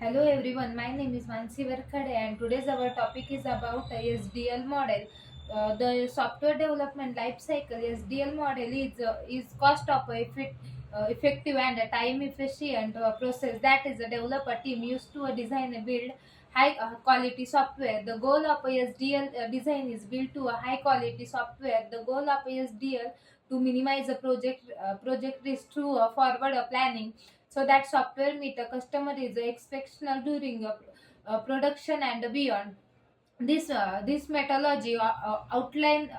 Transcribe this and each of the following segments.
Hello everyone, my name is Mansi Varkhade and today's our topic is about SDL model. The software development life cycle SDL model is cost of effective and a time efficient process that is a developer team used to design and build high quality software. The goal of SDL design is built to a high quality software. The goal of SDL to minimize the project risk through forward planning so that software meet a customer is expectational during production and beyond. This methodology outline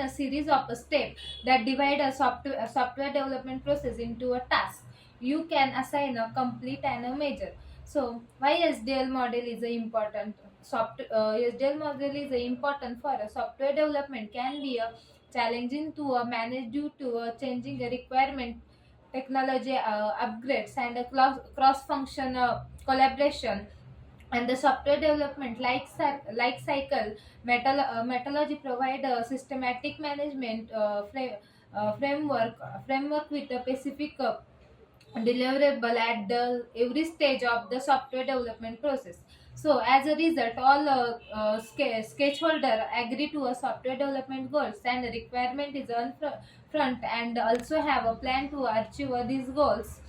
a series of steps that divide a software development process into a task. You can assign a complete and a major. So why SDL model is a important SDL model is important for a software development can be a challenging to manage due to changing requirement, technology upgrades, and a cross function collaboration. And the software development like cycle methodology provide a systematic management framework with a specific deliverable at the every stage of the software development process. So as a result, all stakeholder agree to a software development goals and the requirement is on front and also have a plan to achieve these goals.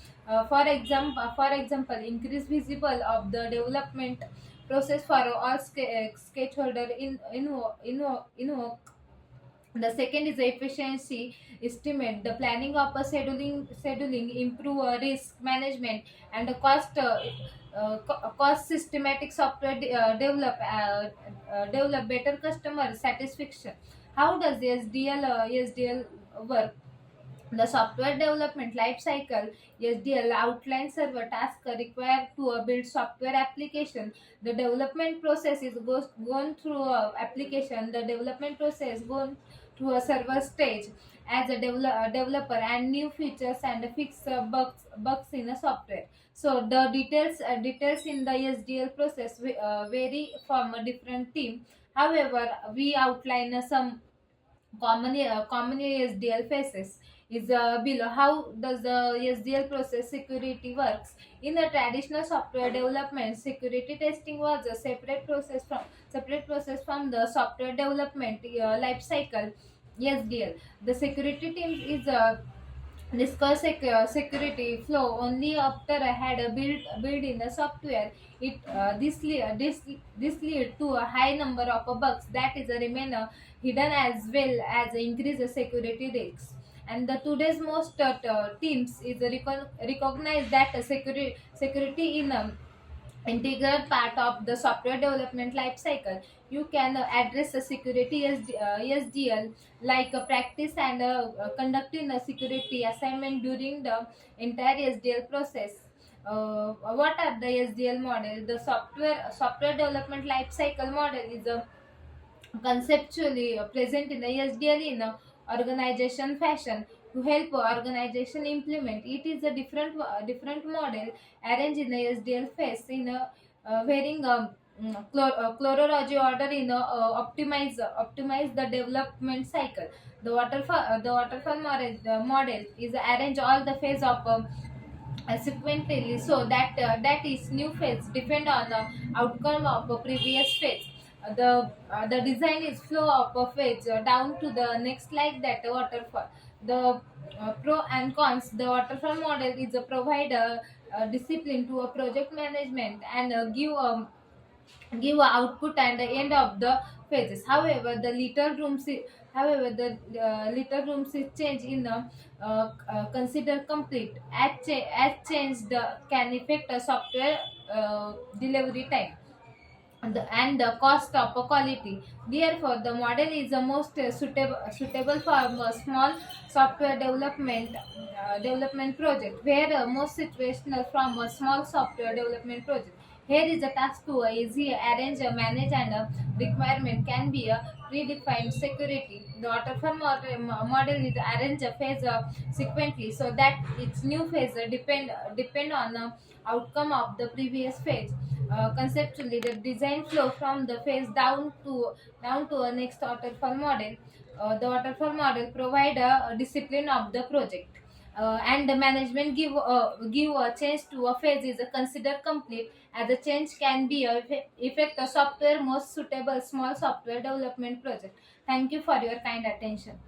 For example, increase visible of the development process for all stakeholder in the second is the efficiency estimate, the planning of a scheduling, improve risk management, and the cost systematic software develop better customer satisfaction. How does SDL work? The software development life cycle SDL outlines several tasks required to build software application. The development process is gone through application. The development process gone through a server stage as a developer and new features and fix bugs in a software. So the details in the SDL process vary from a different team. However, we outline some common SDL faces is below. How does the SDL process security works? In the traditional software development, security testing was a separate process from the software development life cycle. SDL. The security team is discuss security flow only after I had a build in the software. This lead to a high number of bugs that is a remain hidden as well as increase the security risks. And the today's most teams is recognize that security in integral part of the software development life cycle. You can address the security SDL like a practice and conducting a security assignment during the entire SDL process. What are the SDL model? The software development life cycle model is a conceptually present in the SDL in a organization fashion to help organization implement. It is a different model arranged in the SDL phase in a varying chronology order in a optimize the development cycle. The waterfall model is arrange all the phase of sequentially so that is new phase depend on the outcome of a previous phase. The design is flow of a phase down to the next like that waterfall. The pro and cons. The waterfall model is a provider discipline to a project management and give a output and the end of the phases. However, the little rooms is change in the consider complete as change the can affect a software delivery time and the cost of quality. Therefore, the model is the most suitable for a small software development project, where most situational from a small software development project. Here is a task to easy arrange, manage, and requirement can be a predefined security. The waterfall model is arranged a phase sequentially so that its new phase depend on the outcome of the previous phase. Conceptually, the design flow from the phase down to a next waterfall model. The waterfall model provide a discipline of the project. and the management give a change to a phase is considered complete, as a change can be effect a software most suitable small software development project. Thank you for your kind attention.